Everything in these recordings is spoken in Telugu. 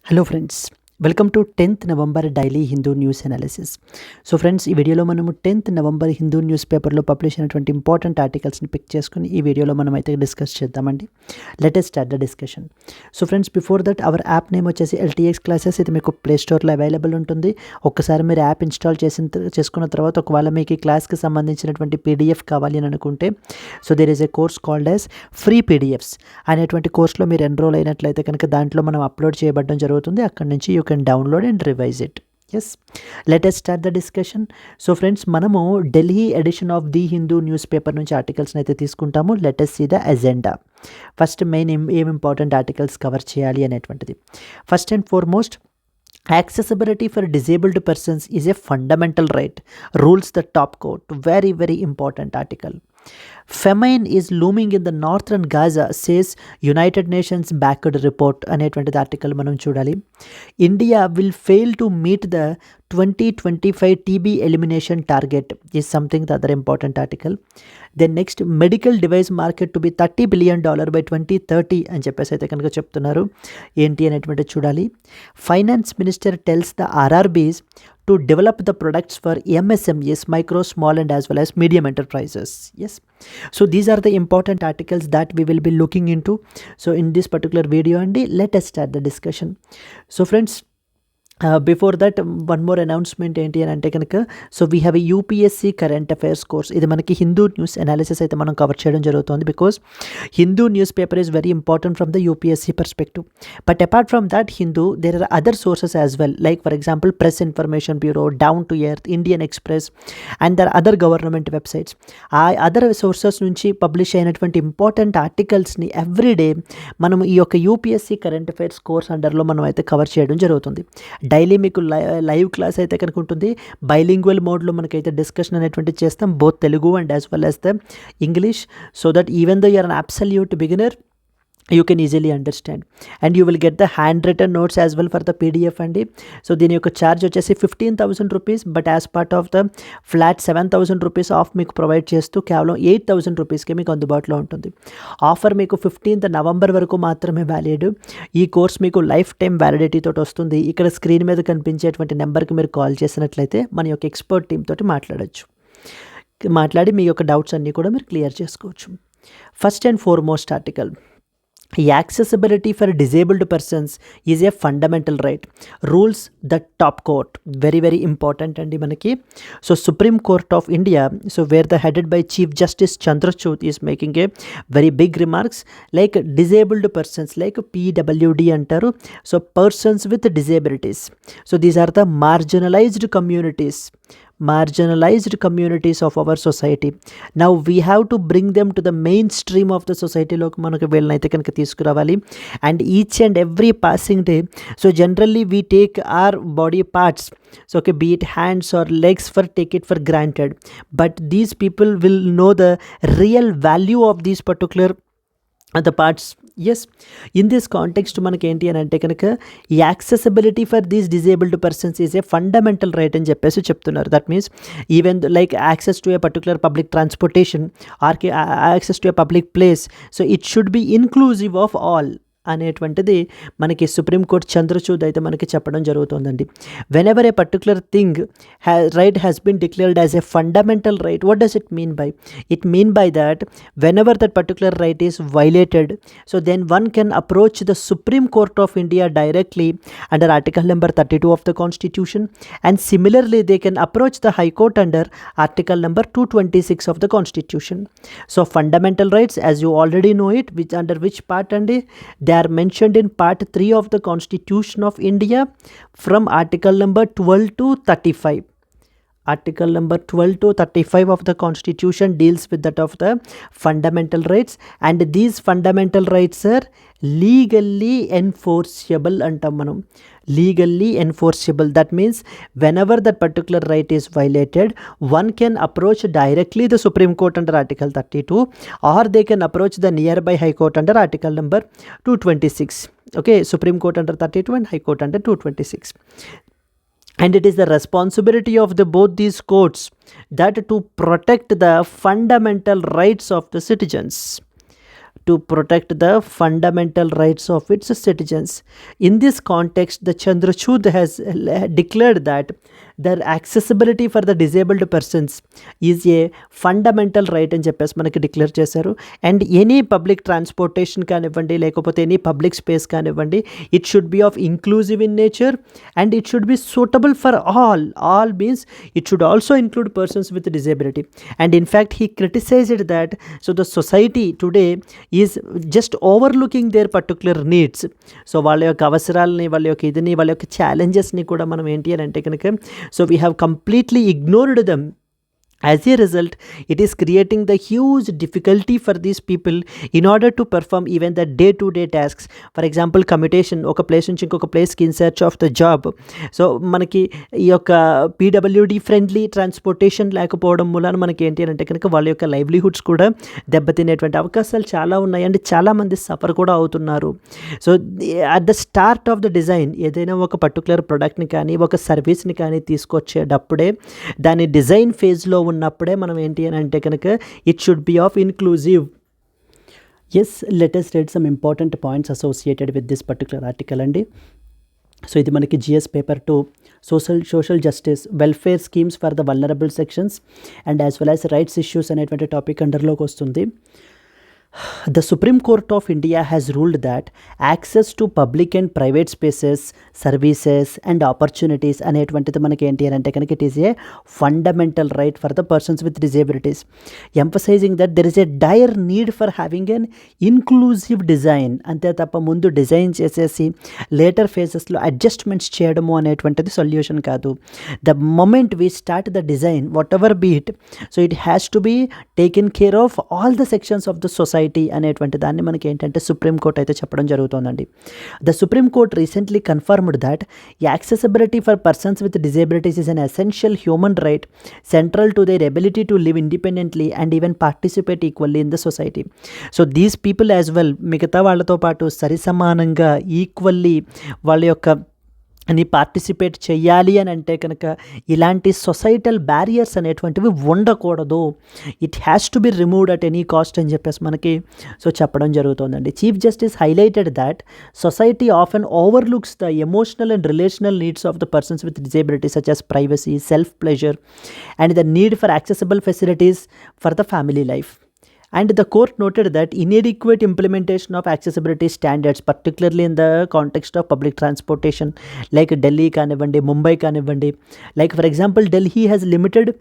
Hello friends, welcome to 10th November daily Hindu news analysis. So friends, ఈ వీడియోలో మనము 10th నవంబర్ హిందూ న్యూస్ పేపర్లో పబ్లిష్ అయినటువంటి ఇంపార్టెంట్ ఆర్టికల్స్ని పిక్ చేసుకుని ఈ వీడియోలో మనం అయితే డిస్కస్ చేద్దామండి. Let us start the discussion. So friends, before that hour app name వచ్చేసి LTX క్లాసెస్. ఇది మీకు ప్లే స్టోర్లో అవైలబుల్ ఉంటుంది. ఒక్కసారి మీరు యాప్ ఇన్స్టాల్ చేసుకున్న తర్వాత ఒకవేళ మీకు ఈ క్లాస్కి సంబంధించినటువంటి PDF కావాలి అని అనుకుంటే, so there is a course called as free PDFs అనేటువంటి కోర్స్లో మీరు ఎన్రోల్ అయినట్లయితే కనుక దాంట్లో మనం అప్లోడ్ చేయబడడం జరుగుతుంది. అక్కడి నుంచి you can download and revise it. Yes, let us start the discussion. So friends, మనము Delhi edition of the Hindu news paper నుంచి ఆర్టికల్స్ని అయితే తీసుకుంటాము. Let us see the agenda. First main ఏం ఇంపార్టెంట్ ఆర్టికల్స్ కవర్ చేయాలి అనేటువంటిది. First and foremost, accessibility for disabled persons is a fundamental right, rules the top court. Very, very important article. Famine is looming in the northern Gaza, says United Nations backed report అనేటువంటిది ఆర్టికల్ మనం చూడాలి. India will fail to meet the 2025 TB elimination target is something the other important article. Then next, medical device market to be $30 billion by 2030 అని చెప్పేసి అయితే కనుక చెప్తున్నారు. ఏంటి అనేటువంటి చూడాలి. Finance minister tells the RRBs to develop the products for MSMEs, micro, small and as well as medium enterprises. Yes. So these are the important articles that we will be looking into. So in this particular video, and let us start the discussion. So friends, before that one more announcement ఏంటి అని అంటే కనుక, so we have a UPSC current affairs course. ఇది మనకి హిందూ న్యూస్ అనాలిసిస్ అయితే మనం కవర్ చేయడం జరుగుతుంది. Because Hindu news paper is very important from the UPSC perspective. But apart from that Hindu, there are other sources as well, like for example Press Information Bureau, Down To Earth, Indian Express and the other government websites. ఆ అదర్ సోర్సెస్ నుంచి పబ్లిష్ అయినటువంటి ఇంపార్టెంట్ ఆర్టికల్స్ని ఎవ్రీడే మనం ఈ యొక్క UPSC కరెంట్ అఫైర్స్ కోర్స్ అండర్లో మనం అయితే కవర్ చేయడం జరుగుతుంది. డైలీ మీకు లైవ్ క్లాస్ అయితే కనుక ఉంటుంది. బైలింగ్వల్ మోడ్లో మనకైతే డిస్కషన్ అనేటువంటి చేస్తాం, both Telugu and as well as the English, so that even though you're an absolute beginner, you can easily understand and you will get the handwritten notes as well for the PDF అండి. సో దీని యొక్క ఛార్జ్ వచ్చేసి 15,000 rupees, but as part of the flat 7,000 rupees of మీకు ప్రొవైడ్ చేస్తూ కేవలం 8,000 రూపీస్కి మీకు అందుబాటులో ఉంటుంది. ఆఫర్ మీకు 15th నవంబర్ వరకు మాత్రమే వ్యాలిడ్. ఈ కోర్స్ మీకు లైఫ్ టైం వ్యాలిడిటీ తోటి వస్తుంది. ఇక్కడ స్క్రీన్ మీద కనిపించేటువంటి నెంబర్కి మీరు కాల్ చేసినట్లయితే మన యొక్క ఎక్స్పర్ట్ టీమ్ తోటి మాట్లాడి మీ యొక్క డౌట్స్ అన్నీ కూడా మీరు క్లియర్ చేసుకోవచ్చు. First and foremost article, accessibility for disabled persons is a fundamental right, rules the top court. Very, very important andi manaki. So Supreme Court of India, so where the headed by Chief Justice Chandrachud is making a very big remarks, like disabled persons, like PWD antaru, so persons with disabilities. So these are the marginalized communities of our society. Now we have to bring them to the mainstream of the society లోకి మనకు వీళ్ళనైతే కనుక తీసుకురావాలి. And each and every passing day, so generally we take our body parts, so okay, be it hands or legs, take it for granted, but these people will know the real value of these particular the parts. Yes, in this context మనకి ఏంటి అని అంటే కనుక ఈ accessibility for these disabled persons is a fundamental right అని చెప్పేసి చెప్తున్నారు. That means even like access to a particular public transportation or access to a public place, so it should be inclusive of all అనేటువంటిది మనకి సుప్రీంకోర్టు చంద్రచూడ్ అయితే మనకి చెప్పడం జరుగుతుందండి. Whenever a particular thing right has been declared as a fundamental right, what does it mean by? It mean by that when ever that particular right is violated, so then one can approach the Supreme Court of India directly under article number 32 of the constitution, and similarly they can approach the high court under article number 226 of the constitution. So fundamental rights, as you already know it, which under which part, and they are mentioned in part 3 of the Constitution of India from article number 12 to 35. Article number 12 to 35 of the Constitution deals with that of the fundamental rights, and these fundamental rights are legally enforceable antam manam. Legally enforceable, that means whenever that particular right is violated, one can approach directly the Supreme Court under article 32, or they can approach the nearby High Court under article number 226. Okay, Supreme Court under 32 and High Court under 226. And it is the responsibility of both these courts that to protect the fundamental rights of the citizens. to protect the fundamental rights of its citizens. In this context, the Chandrachud has declared that the accessibility for the disabled persons is a fundamental right అని చెప్పేసి మనకి డిక్లేర్ చేశారు. అండ్ ఎనీ పబ్లిక్ ట్రాన్స్పోర్టేషన్ కానివ్వండి, లేకపోతే ఎనీ పబ్లిక్ స్పేస్ కానివ్వండి, it should be of inclusive in nature and it should be suitable for all means it should also include persons with disability. And in fact, he criticized that so the society today is just overlooking their particular needs. So వాళ్ళ యొక్క అవసరాలని, వాళ్ళ యొక్క ఇదిని, వాళ్ళ యొక్క ఛాలెంజెస్ని కూడా మనం ఏంటి అని అంటే కనుక so we have completely ignored them. As a result, it is creating the huge difficulty for these people in order to perform even the day-to-day tasks. For example, commutation, ఒక ప్లేస్ నుంచి ఇంకొక ప్లేస్కి in search of the job. So మనకి ఈ యొక్క పీడబ్ల్యూడి ఫ్రెండ్లీ ట్రాన్స్పోర్టేషన్ లేకపోవడం మూలన మనకి ఏంటి అంటే కనుక వాళ్ళ యొక్క లైవ్లీహుడ్స్ కూడా దెబ్బతినేటువంటి అవకాశాలు చాలా ఉన్నాయి అండ్ చాలామంది సఫర్ కూడా అవుతున్నారు. So at the start of the design ఏదైనా ఒక పర్టికులర్ ప్రోడక్ట్ని కానీ ఒక సర్వీస్ని కానీ తీసుకొచ్చేటప్పుడే దాని డిజైన్ ఫేజ్లో ఉన్నప్పుడే మనం ఏంటి అని అంటే కనుక it should be of inclusive. Yes, let us read some important points associated with this particular article అండి. సో ఇది మనకి GS paper 2 social justice welfare schemes for the vulnerable sections and as well as rights issues అనేటువంటి టాపిక్ అండర్లోకి వస్తుంది. The Supreme Court of India has ruled that access to public and private spaces, services and opportunities అనేటువంటిది మనకి ఏంటి అని అంటే కనుక it is a fundamental right for the persons with disabilities, emphasising that there is a dire need for having an inclusive design. అంతే తప్ప ముందు డిజైన్ చేసేసి లేటర్ ఫేజెస్లో అడ్జస్ట్మెంట్స్ చేయడము అనేటువంటిది సొల్యూషన్ కాదు. The moment we start the design whatever be it, so it has to be taken care of all the sections of the society అనేటువంటి దాన్ని మనకి ఏంటంటే సుప్రీం కోర్ట్ అయితే చెప్పడం జరుగుతుందండి. The Supreme Court recently confirmed that accessibility for persons with disabilities is an essential human right central to their ability to live independently and even participate equally in the society. So these people as well మిగతా వాళ్ళతో పాటు సరిసమానంగా ఈక్వల్లీ వాళ్ళ యొక్క అని పార్టిసిపేట్ చేయాలి అని అంటే కనుక ఇలాంటి సొసైటల్ బ్యారియర్స్ అనేటువంటివి ఉండకూడదు. It has to be removed at any cost అని చెప్పేసి మనకి సో చెప్పడం జరుగుతుందండి. Chief justice highlighted that society often overlooks the emotional and relational needs of the persons with disability such as privacy, self pleasure and the need for accessible facilities for the family life. And the court noted that inadequate implementation of accessibility standards, particularly in the context of public transportation, like Delhi kanivandi, Mumbai kanivandi, like for example Delhi has limited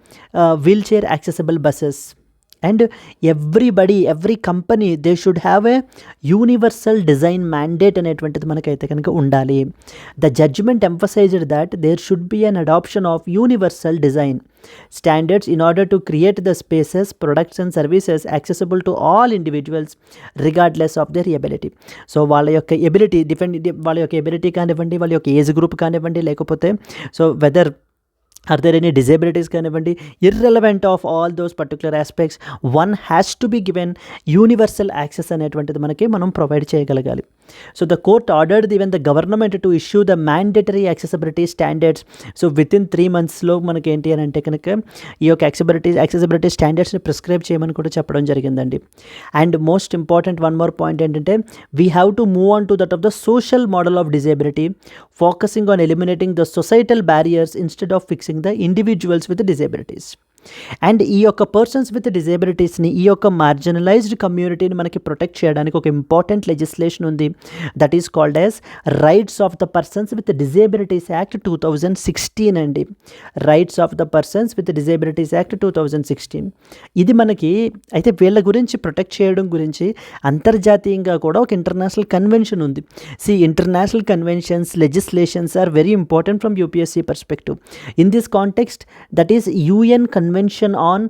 wheelchair accessible buses. And every company, they should have a universal design mandate అనేటువంటిది మనకైతే కనుక ఉండాలి. The judgment emphasized that there should be an adoption of universal design standards in order to create the spaces, products and services accessible to all individuals regardless of their ability. So వాళ్ళ యొక్క ఎబిలిటీ వాళ్ళ యొక్క ఎబిలిటీ కానివ్వండి, వాళ్ళ యొక్క ఏజ్ గ్రూప్ కానివ్వండి, లేకపోతే so whether are there any disabilities కానివ్వండి, irrelevant of all those particular aspects, one has to be given universal access అనేటువంటిది మనకి మనం ప్రొవైడ్ చేయగలగాలి. So the court ordered even the government to issue the mandatory accessibility standards. So with in 3 monthsలో మనకి ఏంటి అని అంటే కనుక ఈ యొక్క యాక్సెసిబిలిటీ స్టాండర్డ్స్ని ప్రిస్క్రైబ్ చేయమని కూడా చెప్పడం జరిగిందండి. And most important one more point ఏంటంటే we have to move on to that of the social model of disability, focusing on eliminating the societal barriers instead of fixing the individuals with disabilities. And ఈ యొక్క పర్సన్స్ విత్ డిజేబిలిటీస్ని, ఈ యొక్క మార్జినలైజ్డ్ కమ్యూనిటీని మనకి ప్రొటెక్ట్ చేయడానికి ఒక ఇంపార్టెంట్ లెజిస్లేషన్ ఉంది. That is called as rights of the persons with disabilities act 2016 అండి. Rights of the persons with disabilities act 2016. ఇది మనకి అయితే వీళ్ళ గురించి ప్రొటెక్ట్ చేయడం గురించి అంతర్జాతీయంగా కూడా ఒక ఇంటర్నేషనల్ కన్వెన్షన్ ఉంది. International conventions, legislations are very important from UPSC perspective. In this context, that is UN Convention on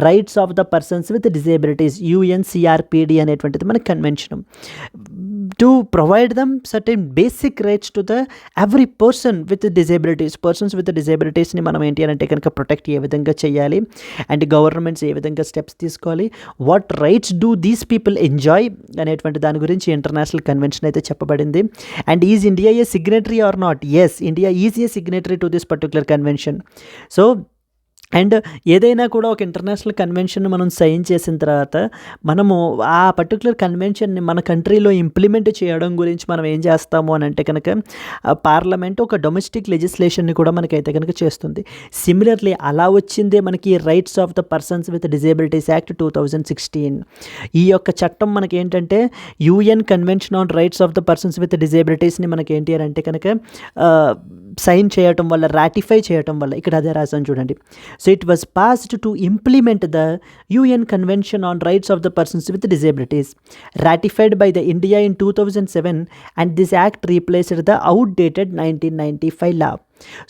Rights of the Persons with Disabilities, UNCRPD అనేటువంటిది మన convention, to provide them certain basic rights to the every person with disabilities. Persons with disabilitiesని మనం ఏంటి అని అంటే కనుక ప్రొటెక్ట్ ఏ విధంగా చేయాలి అండ్ గవర్నమెంట్స్ ఏ విధంగా స్టెప్స్ తీసుకోవాలి, what rights do these people enjoy అనేటువంటి దాని గురించి ఇంటర్నేషనల్ కన్వెన్షన్ అయితే చెప్పబడింది. And is India a signatory or not? Yes, India is a signatory to this particular convention. So and ఏదైనా కూడా ఒక ఇంటర్నేషనల్ కన్వెన్షన్ మనం సైన్ చేసిన తర్వాత మనము ఆ పర్టికులర్ కన్వెన్షన్ని మన కంట్రీలో ఇంప్లిమెంట్ చేయడం గురించి మనం ఏం చేస్తాము అని అంటే కనుక పార్లమెంట్ ఒక డొమెస్టిక్ లెజిస్లేషన్ని కూడా మనకైతే కనుక చేస్తుంది. సిమిలర్లీ అలా వచ్చిందే మనకి rights of the persons with disabilities act 2016. ఈ యొక్క చట్టం మనకి ఏంటంటే UN convention on rights of the persons with డిజేబిలిటీస్ని మనకి ఏంటి అని అంటే కనుక సైన్ చేయటం వల్ల, రాటిఫై చేయటం వల్ల, ఇక్కడ అదే రాసాను చూడండి. So it was passed to implement the UN Convention on Rights of the Persons with Disabilities, ratified by the India in 2007, and this act replaced the outdated 1995 law.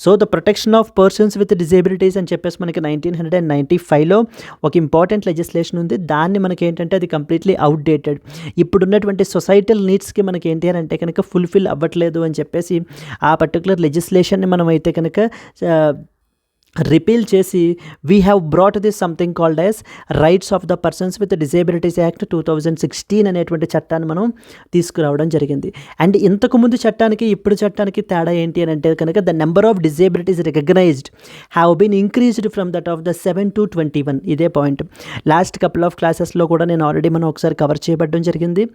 So the protection of persons with disabilities అని చెప్పేసి మనకి 1995లో ఒక ఇంపార్టెంట్ లెజిస్లేషన్ ఉంది. దాన్ని మనకి ఏంటంటే అది కంప్లీట్లీ అవుట్డేటెడ్, ఇప్పుడున్నటువంటి సొసైటల్ నీడ్స్కి మనకి ఏంటి అని అంటే కనుక ఫుల్ఫిల్ అవ్వట్లేదు అని చెప్పేసి ఆ పర్టికులర్ లెజిస్లేషన్ని మనం అయితే కనుక రిపీల్ చేసి we have brought this something called as rights of the persons with disabilities act 2016 అనేటువంటి చట్టాన్ని మనం తీసుకురావడం జరిగింది. అండ్ ఇంతకుముందు చట్టానికి ఇప్పుడు చట్టానికి తేడా ఏంటి అని అంటే కనుక the number of disabilities recognised have been increased from that of the 7 to 21. ఇదే పాయింట్ లాస్ట్ కపుల్ ఆఫ్ క్లాసెస్లో కూడా నేను ఆల్రెడీ మనం ఒకసారి కవర్ చేయబడడం జరిగింది.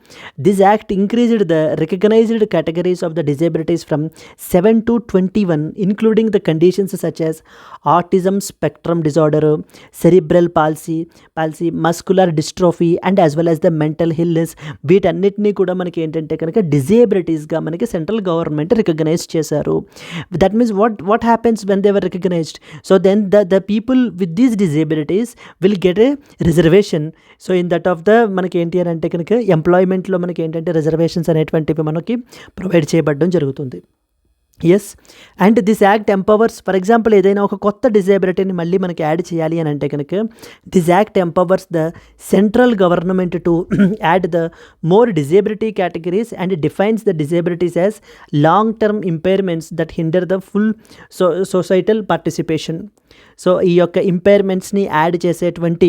This act increased the recognised categories of the disabilities from 7 to 21, including the conditions such as autism spectrum disorder, cerebral palsy, muscular dystrophy, and as well as the mental illness. వీటన్నిటినీ కూడా మనకి ఏంటంటే కనుక డిజేబిలిటీస్గా మనకి సెంట్రల్ గవర్నమెంట్ రికగ్నైజ్ చేశారు. That means what happens when they were recognised? So then the people with these disabilities will get a reservation. So in that of the మనకి ఏంటి అని అంటే కనుక ఎంప్లాయ్మెంట్లో మనకి ఏంటంటే రిజర్వేషన్స్ అనేటువంటివి మనకి ప్రొవైడ్ చేయబడడం జరుగుతుంది. Yes, and this act empowers, for example ఏదైనా ఒక కొత్త డిజేబిలిటీని మళ్ళీ మనకి యాడ్ చేయాలి అని అంటే కనుక this act empowers the central government to add the more disability categories and defines the disabilities as long term impairments that hinder the full societal participation. So ఈ యొక్క ఇంపైర్మెంట్స్ని యాడ్ చేసేటువంటి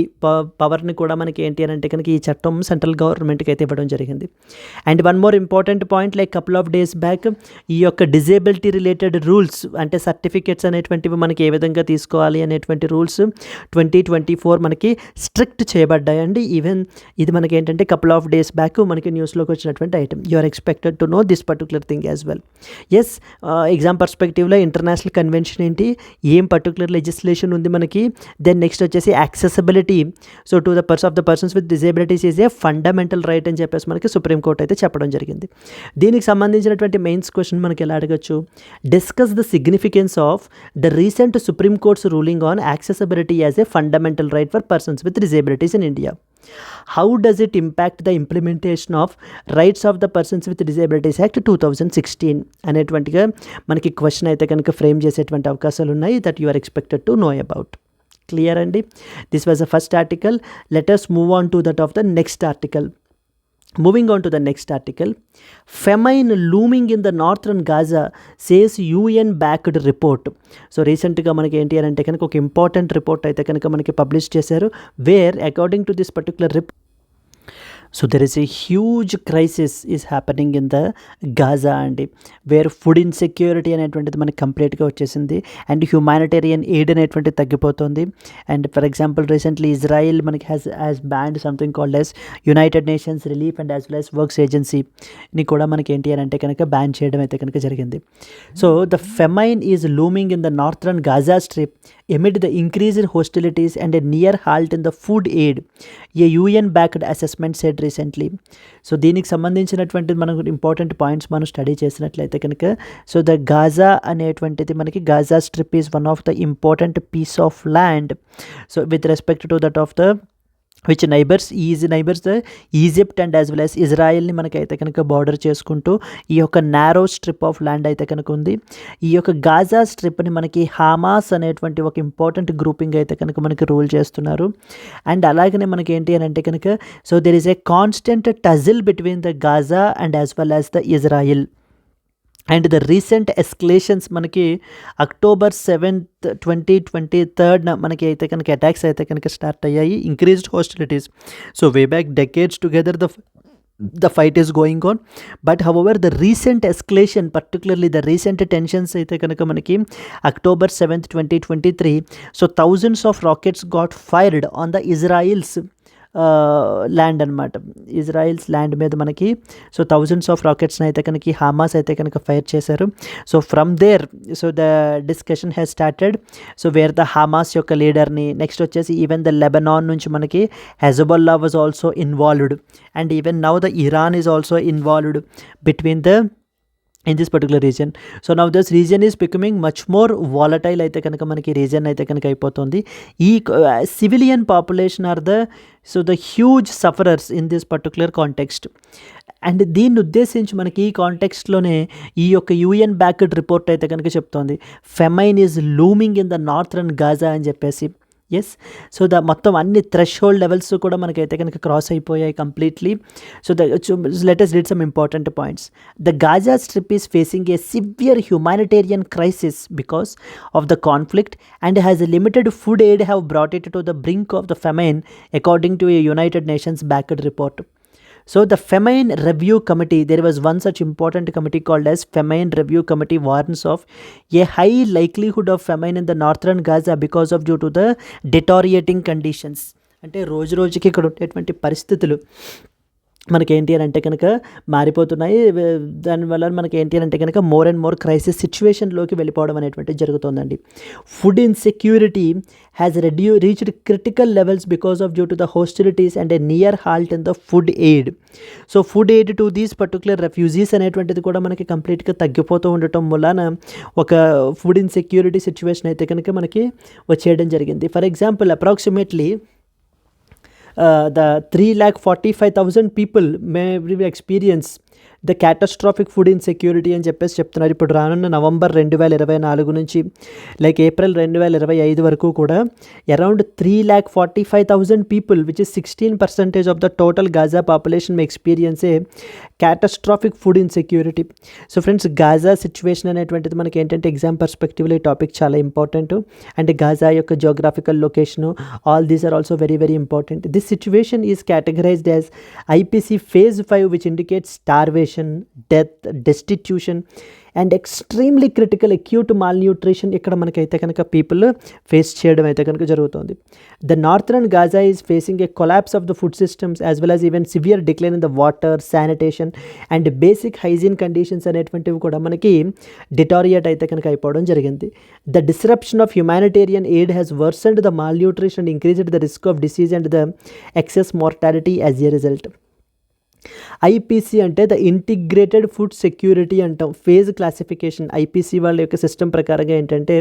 పవర్ని కూడా మనకి ఏంటి అని అంటే కనుక ఈ చట్టం సెంట్రల్ గవర్నమెంట్కి అయితే ఇవ్వడం జరిగింది. And one more important point, like couple of days back ఈ యొక్క డిజేబిలిటీ రిలేటెడ్ రూల్స్ అంటే సర్టిఫికేట్స్ అనేటువంటివి మనకి ఏ విధంగా తీసుకోవాలి అనేటువంటి రూల్స్ 2024 మనకి స్ట్రిక్ట్ చేయబడ్డాయండి. ఈవెన్ ఇది మనకి ఏంటంటే కపుల్ ఆఫ్ డేస్ బ్యాక్ మనకి న్యూస్లోకి వచ్చినటువంటి item. You are expected to know this particular thing as well. Yes, exam పర్స్పెక్టివ్లో ఇంటర్నేషనల్ కన్వెన్షన్ ఏంటి, ఏం పర్టికులర్ లెజిస్లేషన్ ఉంది మనకి, దెన్ నెక్స్ట్ వచ్చేసి accessibility. So to the of the persons with disabilities is a fundamental right అని చెప్పేసి మనకి సుప్రీంకోర్టు అయితే చెప్పడం జరిగింది. దీనికి సంబంధించినటువంటి మెయిన్స్ క్వశ్చన్ మనకి ఎలా అడగచ్చు, discuss the significance of the recent supreme courts ruling on accessibility as a fundamental right for persons with disabilities in India. How does it impact the implementation of Rights of the Persons with Disabilities Act 2016 అనేటువంటిగా మనకి క్వశ్చన్ అయితే కనుక ఫ్రేమ్ చేసేటువంటి అవకాశాలు ఉన్నాయి that you are expected to know about. Clear అండి? This was the first article. Let us move on to that of the next article. Moving on to the next article, famine looming in the northern Gaza says UN backed report. So రీసెంట్గా మనకి ఏంటి అని అంటే కనుక ఒక ఇంపార్టెంట్ రిపోర్ట్ అయితే కనుక మనకి పబ్లిష్ చేశారు, where according to this particular report, so there is a huge crisis is happening in the Gaza అండి, వేర్ ఫుడ్ ఇన్సెక్యూరిటీ అనేటువంటిది మనకి కంప్లీట్గా వచ్చేసింది అండ్ హ్యూమానిటేరియన్ ఎయిడ్ అనేటువంటిది తగ్గిపోతుంది. And for example recently Israel మనకి has banned something called as United Nations relief and as well as works ఏజెన్సీని కూడా మనకి ఏంటి అని అంటే కనుక బ్యాన్ చేయడం అయితే కనుక జరిగింది. So the famine is looming in the northern Gaza strip amid the increased hostilities and a near halt in the food aid, a UN backed assessment said recently. So దీనికి సంబంధించినటువంటి మనకు ఇంపార్టెంట్ పాయింట్స్ మనం స్టడీ చేసినట్లయితే కనుక, సో ద గాజా అనేటువంటిది మనకి Gaza strip is one of the important piece of land. So with respect to that of the which neighbours the Egypt and as well as ఇజ్రాయెల్ని మనకైతే కనుక బార్డర్ చేసుకుంటూ ఈ యొక్క నారో స్ట్రిప్ ఆఫ్ ల్యాండ్ అయితే కనుక ఉంది. ఈ యొక్క గాజా స్ట్రిప్ని మనకి హమాస్ అనేటువంటి ఒక ఇంపార్టెంట్ గ్రూపింగ్ అయితే కనుక మనకి రూల్ చేస్తున్నారు. అండ్ అలాగనే మనకి ఏంటి అని అంటే కనుక, so there is a constant టజిల్ between the Gaza and as well as the Israel. And the recent escalations మనకి అక్టోబర్ 7th 2023 మనకి అయితే కనుక అటాక్స్ అయితే కనుక స్టార్ట్ అయ్యాయి, increased hostilities. So way back decades together the fight is going on. But however, the recent escalation, particularly the recent tensions అయితే కనుక మనకి October 7th 2023, so thousands of rockets got fired on the Israel's land అనమాట. ఇజ్రాయిల్స్ ల్యాండ్ మీద మనకి సో థౌజండ్స్ ఆఫ్ రాకెట్స్ని అయితే కనుక హమాస్ అయితే కనుక ఫైర్ చేశారు. So from there so the discussion has started. So where the Hamas యొక్క లీడర్ని, నెక్స్ట్ వచ్చేసి ఈవెన్ ద లెబనాన్ నుంచి మనకి Hezbollah was also involved, and even now the Iran is also involved between the in this particular region. So now this region is becoming much more volatile అయితే కనుక మనకి రీజన్ అయితే కనుక అయిపోతుంది. ఈ civilian population are the huge sufferers in this particular context. And దీన్ని ఉద్దేశించి మనకి ఈ కాంటెక్స్ట్లోనే ఈ యొక్క యూఎన్ బ్యాక్డ్ రిపోర్ట్ అయితే కనుక చెప్తోంది famine is looming in the northern Gaza అని చెప్పేసి. ఎస్, సో ద మొత్తం అన్ని థ్రెషోల్డ్ లెవెల్స్ కూడా మనకైతే కనుక క్రాస్ అయిపోయాయి completely. So let us read some important points. The Gaza Strip is facing a severe humanitarian crisis because of the conflict, and has a limited food aid have brought it to the brink of the famine, according to a United Nations backed report. So the Famine Review Committee, there was one such important committee called as Famine Review Committee, warns of a high likelihood of famine in the northern Gaza because of due to the deteriorating conditions. అంటే రోజు రోజుకి ఇక్కడ ఉండేటువంటి పరిస్థితులు మనకేంటి అని అంటే కనుక మారిపోతున్నాయి. దానివల్ల మనకి ఏంటి అని అంటే కనుక మోర్ అండ్ మోర్ క్రైసిస్ సిచ్యువేషన్లోకి వెళ్ళిపోవడం అనేటువంటిది జరుగుతుందండి. Food insecurity has reached critical levels because of due to the hostilities and a near halt in the food aid. So food aid to these particular refugees అనేటువంటిది కూడా మనకి కంప్లీట్గా తగ్గిపోతూ ఉండటం వలన ఒక ఫుడ్ ఇన్సెక్యూరిటీ సిచ్యువేషన్ అయితే కనుక మనకి వచ్చేయడం జరిగింది. For example, approximately the 3,45,000 people may experience the catastrophic food insecurity అని చెప్పేసి చెప్తున్నారు. ఇప్పుడు రానున్న నవంబర్ 2024 నుంచి లైక్ ఏప్రిల్ 2025 వరకు కూడా around 3,45,000 people which is 16% of the total Gaza population may experience a catastrophic food insecurity. So friends, Gaza situation అనేటువంటిది మనకి ఏంటంటే ఎగ్జామ్ పర్స్పెక్టివ్లో ఈ టాపిక్ చాలా ఇంపార్టెంట్. అండ్ గాజా యొక్క geographical location, all these are also very very important. This situation is categorised as IPC Phase 5 which indicates starvation, death, destitution and extremely critical acute malnutrition ఇక్కడ మనకైతే కనుక పీపుల్ ఫేస్ చేయడం అయితే కనుక జరుగుతుంది. The northern Gaza is facing a collapse of the food systems as well as even severe decline in the water, sanitation and basic hygiene conditions అనేటువంటివి కూడా మనకి డిటారియేట్ అయితే కనుక అయిపోవడం జరిగింది. The disruption of humanitarian aid has worsened the malnutrition and increased the risk of disease and the excess mortality as a result. IPC అంటే ద ఇంటిగ్రేటెడ్ ఫుడ్ సెక్యూరిటీ అంటాం. ఫేజ్ క్లాసిఫికేషన్ IPC వాళ్ళ యొక్క సిస్టమ్ ప్రకారంగా ఏంటంటే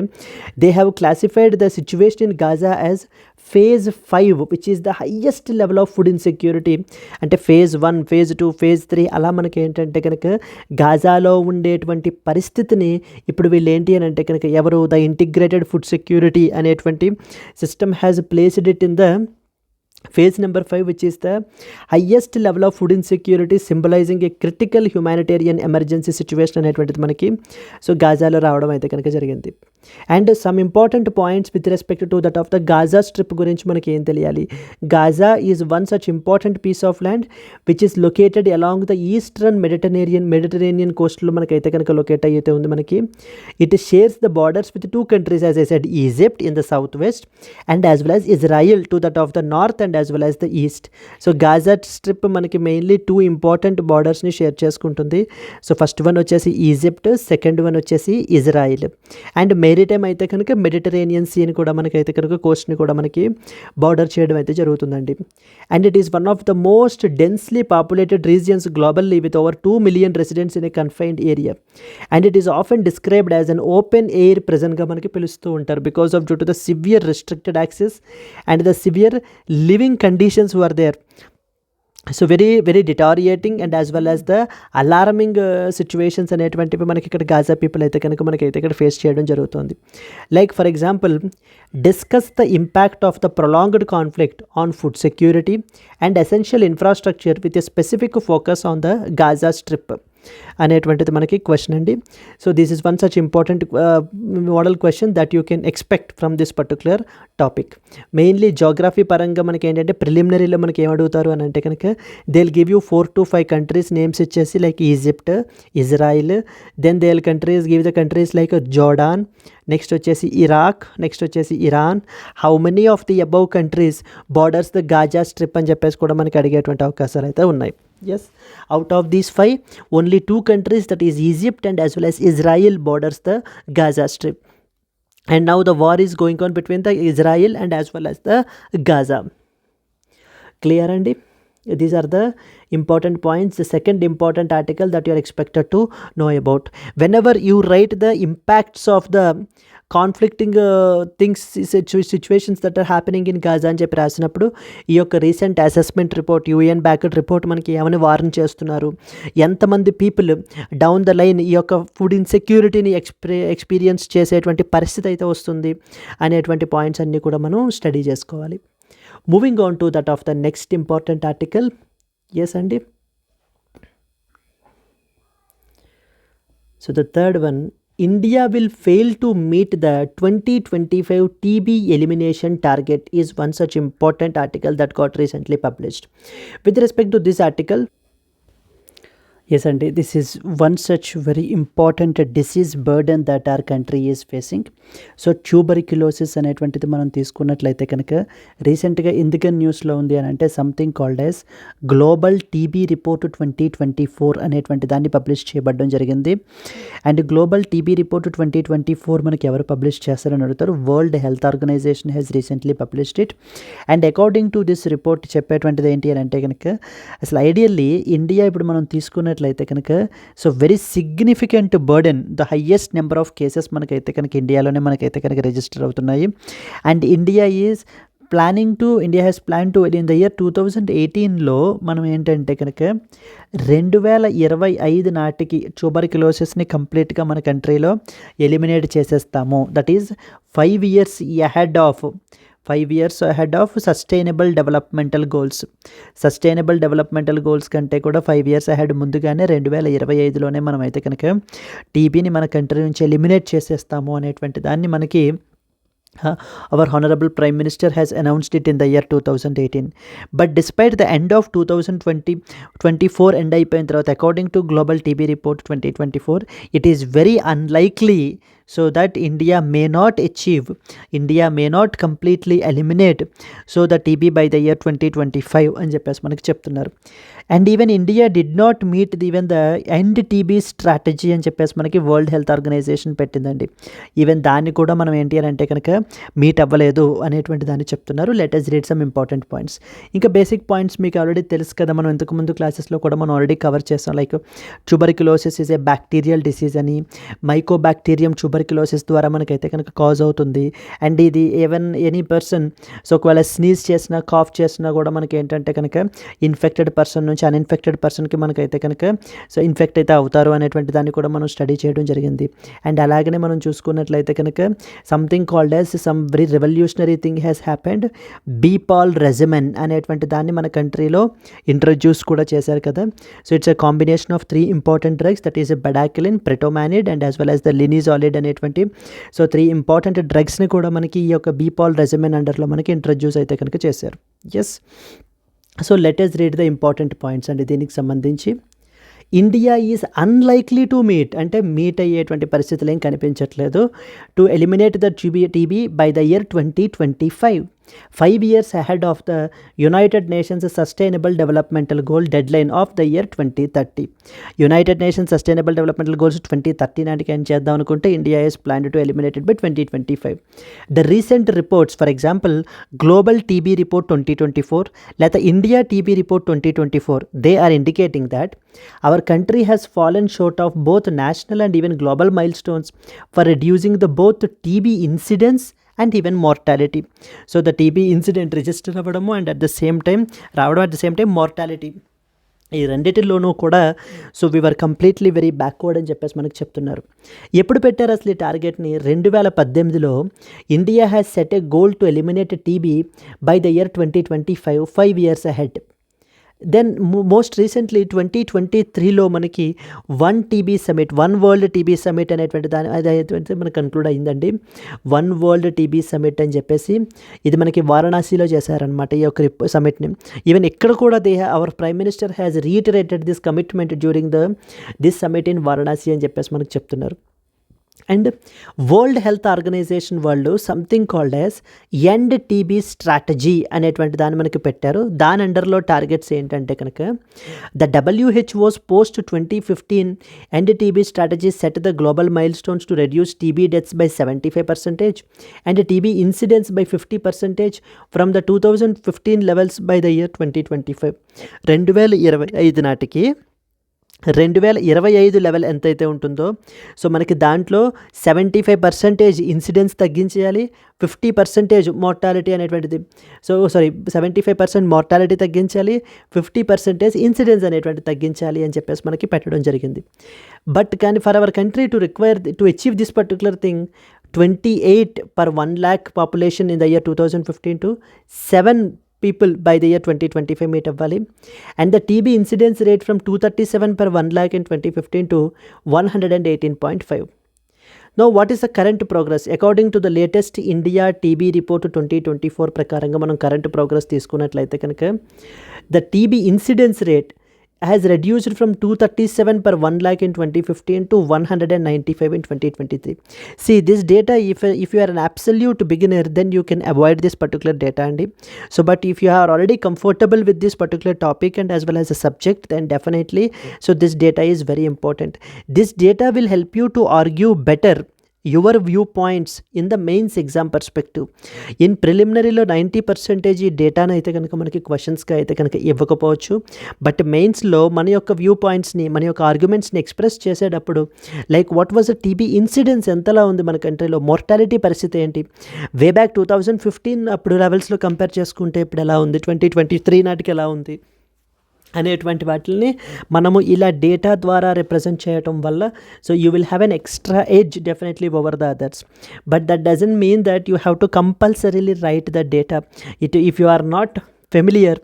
they have classified the situation in Gaza as Phase 5 which is the highest level of food insecurity. అంటే Phase 1, Phase 2, Phase 3 అలా మనకి ఏంటంటే కనుక గాజాలో ఉండేటువంటి పరిస్థితిని ఇప్పుడు వీళ్ళు ఏంటి అని అంటే కనుక ఎవరు ద ఇంటిగ్రేటెడ్ ఫుడ్ సెక్యూరిటీ అనేటువంటి system has placed it in the Phase number 5 which is the highest level of food insecurity, symbolizing a critical humanitarian emergency situation అనేటువంటిది మనకి సో గాజాలో రావడం అయితే కనుక జరిగింది. And some important points with respect to that of the Gaza strip గురించి మనకి ఏం తెలియాలి. Gaza is one such important piece of land which is located along the eastern Mediterranean కోస్ట్లో మనకైతే కనుక లొకేట్ అయితే ఉంది మనకి. It shares the borders with 2 countries as I said, Egypt in the southwest and as well as Israel to that of the north and as well as the east. So Gaza strip మనకి మెయిన్లీ 2 ఇంపార్టెంట్ బార్డర్స్ని షేర్ చేసుకుంటుంది. సో ఫస్ట్ వన్ వచ్చేసి ఈజిప్ట్, సెకండ్ వన్ వచ్చేసి ఇజ్రాయిల్. అండ్ మెరిటైమ్ అయితే కనుక మెడిటరేనియన్ సీని కూడా మనకైతే కనుక కోస్ట్ని కూడా మనకి బార్డర్ చేయడం అయితే జరుగుతుందండి. And it is one of the most densely populated regions globally with over 2 million residents in a confined area. And it is often described as an open air ప్రిజన్గా మనకి పిలుస్తూ ఉంటారు because of due to the severe restricted access and the severe living conditions were there. So very very deteriorating and as well as the alarming situations అనేటువంటివి మనకి ఇక్కడ గాజా పీపుల్ అయితే కనుక మనకైతే ఇక్కడ ఫేస్ చేయడం జరుగుతుంది. Like for example, discuss the impact of the prolonged conflict on food security and essential infrastructure with a specific focus on the Gaza strip. అనేటువంటిది మనకి క్వశ్చన్ అండి. So this is one such important model question that you can expect from this particular topic. Mainly geography పరంగా మనకి ఏంటంటే ప్రిలిమినరీలో మనకి ఏం అడుగుతారు అని అంటే కనుక they will give you 4 to 5 countries names ఇచ్చేసి like Egypt, Israel, then they will give the countries like Jordan, next వచ్చేసి ఇరాక్, నెక్స్ట్ వచ్చేసి Iran. How many of the above countries borders the Gaza strip అని చెప్పేసి కూడా మనకి అడిగేటువంటి అవకాశాలు అయితే ఉన్నాయి. Yes, out of these 5, only 2 countries, that is Egypt and as well as Israel, borders the Gaza Strip. And now the war is going on between the Israel and as well as the Gaza. Clear, Andy? These are the important points. The second important article that you are expected to know about. Whenever you write the impacts of the conflicting things situations that are happening in Gaza అని చెప్పి రాసినప్పుడు ఈ యొక్క recent assessment report, UN backed report మనకి ఏమని వార్న్ చేస్తున్నారు, ఎంతమంది పీపుల్ డౌన్ ద లైన్ ఈ యొక్క ఫుడ్ ఇన్సెక్యూరిటీని ఎక్స్పీరియన్స్ చేసేటువంటి పరిస్థితి అయితే వస్తుంది అనేటువంటి పాయింట్స్ అన్నీ కూడా మనం స్టడీ చేసుకోవాలి. Moving on to that of the next important article. Yes అండి. So the third one, India will fail to meet the 2025 TB elimination target is one such important article that got recently published. With respect to this article, yes అండి, this is one such very important disease burden that our country is facing. So tuberculosis అనేటువంటిది మనం తీసుకున్నట్లయితే కనుక రీసెంట్గా ఎందుకని న్యూస్లో ఉంది అని అంటే something called as global TB report 2024 అనేటువంటి దాన్ని పబ్లిష్ చేయబడడం జరిగింది. అండ్ గ్లోబల్ టీబీ రిపోర్ట్ 2024 మనకి ఎవరు పబ్లిష్ చేస్తారని అడుగుతారు. World health organisation has recently published it. And according to this report చెప్పేటువంటిది ఏంటి అని అంటే కనుక అసలు ఐడియల్లీ ఇండియా ఇప్పుడు మనం తీసుకున్నట్లయితే కనుక so very significant burden, the highest number of cases మనకైతే కనుక ఇండియాలోనే మనకైతే కనుక రిజిస్టర్ అవుతున్నాయి. And India has plan to in the year 2018లో మనం ఏంటంటే కనుక 2025 నాటికి ట్యూబర్క్యులోసిస్ని కంప్లీట్గా మన కంట్రీలో ఎలిమినేట్ చేసేస్తాము. That is 5 years ahead of sustainable developmental goals కంటే కూడా 5 years ahead ముందుగానే 2025లోనే మనం అయితే కనుక టీబీని మన కంట్రీ నుంచి ఎలిమినేట్ చేసేస్తాము అనేటువంటి దాన్ని మనకి our honorable prime minister has announced it in the year 2018. But despite the end of 2024 end అయిపోయిన తర్వాత according to global TB report 2024, it is very unlikely so that India may not completely eliminate so the TB by the year 2025 అని చెప్పేసి మనకి చెప్తున్నారు. And even India did not meet even the end TB strategy అని చెప్పేసి మనకి వరల్డ్ హెల్త్ ఆర్గనైజేషన్ పెట్టిందండి. ఈవెన్ దాన్ని కూడా మనం ఏంటి అని అంటే కనుక మీట్ అవ్వలేదు అనేటువంటి దాన్ని చెప్తున్నారు. Let us read some important points. ఇంకా బేసిక్ పాయింట్స్ మీకు ఆల్రెడీ తెలుసు కదా, మనం ఇంతకుముందు క్లాసెస్లో కూడా మనం ఆల్రెడీ కవర్ చేస్తాం. Like tuberculosis is a bacterial disease అని, మైకోబాక్టీరియం ట్యూబర్క్యులోసిస్ ద్వారా మనకైతే కనుక కాజ్ అవుతుంది. అండ్ ఇది ఈవెన్ ఎనీ పర్సన్ సో ఒకవేళ స్నీజ్ చేసినా కాఫ్ చేసినా కూడా మనకి ఏంటంటే కనుక ఇన్ఫెక్టెడ్ పర్సన్ నుంచి అన్ఇన్ఫెక్టెడ్ పర్సన్కి మనకైతే కనుక సో ఇన్ఫెక్ట్ అయితే అవుతారు అనేటువంటి దాన్ని కూడా మనం స్టడీ చేయడం జరిగింది. అండ్ అలాగనే మనం చూసుకున్నట్లయితే కనుక something called as some very revolutionary thing has happened. BPaL regimen అనేటువంటి దాన్ని మన కంట్రీలో ఇంట్రడ్యూస్ కూడా చేశారు కదా. So it's a combination of 3 important drugs, that is bedaquiline, pretomanid and as well as the linezolid అనేటువంటి సో 3 ఇంపార్టెంట్ డ్రగ్స్ని కూడా మనకి ఈ యొక్క బీపాల్ రెజిమెన్ అండర్లో మనకి ఇంట్రడ్యూస్ అయితే కనుక చేశారు. Yes, so let us read the important points అండి దీనికి సంబంధించి. India is unlikely to meet, అంటే మీట్ అయ్యేటువంటి పరిస్థితులు ఏం కనిపించట్లేదు. To eliminate the TB by the year 2025, 5 years ahead of the United Nations Sustainable Developmental Goal deadline of the year 2030. United Nations Sustainable Developmental Goals 2030 నాటికి ఏం చేద్దాం అనుకుంటే India is planned to eliminate it by 2025. The recent reports, for example, Global TB Report 2024, let the India TB Report 2024, they are indicating that our country has fallen short of both national and even global milestones for reducing the both TB incidence and even mortality. So the TB incident register అవ్వడము and at the same time mortality, ఈ రెండిటిలోనూ కూడా so we are completely very backward అని చెప్పేసి మనకు చెప్తున్నారు. ఎప్పుడు పెట్టారు అసలు ఈ టార్గెట్ని? 2018లో India has set a goal to eliminate TB by the year 2025, 5 years ahead. Then most recently 2023లో మనకి one TB summit, one world TB summit అనేటువంటి అదైతే మనకు కన్క్లూడ్ అయిందండి. వన్ వరల్డ్ టీబీ సమిట్ అని చెప్పేసి ఇది మనకి వారణాసిలో చేశారనమాట ఈ యొక్క సమిట్ని. ఈవెన్ ఇక్కడ కూడా our prime minister has reiterated this commitment during this summit in Varanasi అని చెప్పేసి మనకు చెప్తున్నారు. అండ్ వరల్డ్ హెల్త్ ఆర్గనైజేషన్ వాళ్ళు something called as end TB strategy అనేటువంటి దాన్ని మనకి పెట్టారు. దాని అండర్లో టార్గెట్స్ ఏంటంటే కనుక the WHO's post 2015 end TB strategy set the global mile stones to reduce TB deaths by 75% and TB incidence by 50% from the 2015 levels by the year 2025. 2025 నాటికి 2025 లెవెల్ ఎంతైతే ఉంటుందో సో మనకి దాంట్లో 75% ఇన్సిడెన్స్ తగ్గించేయాలి, 50% మార్టాలిటీ అనేటువంటిది 75% మార్టాలిటీ తగ్గించాలి, 50% ఇన్సిడెన్స్ అనేటువంటిది తగ్గించాలి అని చెప్పేసి మనకి పెట్టడం జరిగింది. బట్ కానీ for our country to achieve this particular thing 28 per 1 lakh population in the year 2015 to 7 people by the year 2025 meet అవ్వాలి. And the TB incidence rate from 237 per 1 lakh in 2015 to 118.5. Now, what is the current progress? According to the latest India TB report 2024 ప్రకారంగా మనం కరెంట్ ప్రోగ్రెస్ తీసుకున్నట్లయితే కనుక the TB incidence rate has reduced from 237 per 1 lakh in 2015 to 195 in 2023. See, this data, if you are an absolute beginner, then you can avoid this particular data. So, but if you are already comfortable with this particular topic and as well as a subject, then definitely, so this data is very important. This data will help you to argue better your viewpoints in the mains exam perspective. In preliminaryలో 90% ఈ డేటాను అయితే కనుక మనకి క్వశ్చన్స్గా అయితే కనుక ఇవ్వకపోవచ్చు, బట్ మెయిన్స్లో మన యొక్క వ్యూ పాయింట్స్ని, మన యొక్క ఆర్గ్యుమెంట్స్ని ఎక్స్ప్రెస్ చేసేటప్పుడు like what was the TB incidence ఎంతలా ఉంది మన కంట్రీలో, మోర్టాలిటీ పరిస్థితి ఏంటి, వే బ్యాక్ 2015 అప్పుడు లెవెల్స్లో కంపేర్ చేసుకుంటే ఇప్పుడు ఎలా ఉంది, 2023 నాటికి ఎలా ఉంది అనేటువంటి వాటిని మనము ఇలా డేటా ద్వారా రిప్రజెంట్ చేయటం వల్ల so you will have an extra edge definitely over the others. But that doesn't mean that you have to compulsorily write the data. If you are not familiar,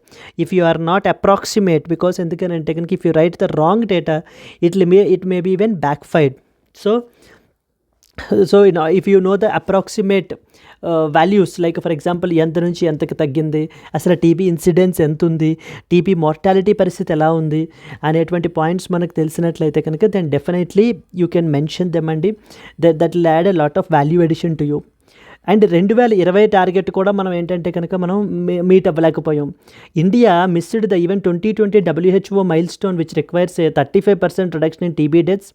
if you are not approximate, because ఎందుకనంటే కనుక if you write the wrong data it may be even backfired. So you know, if you know the approximate values like for example ఎంత నుంచి ఎంతకి తగ్గింది, అసలు టీబీ ఇన్సిడెన్స్ ఎంత ఉంది, టీబీ మార్టాలిటీ పరిస్థితి ఎలా ఉంది అనేటువంటి పాయింట్స్ మనకు తెలిసినట్లయితే కనుక then definitely you can mention them అండి. That will add a lot of value addition to you. And 2020 target కూడా మనం ఏంటంటే కనుక మనం మీట్ అవ్వలేకపోయాం. India missed the even 2020 WHO milestone which requires 35% reduction in TB deaths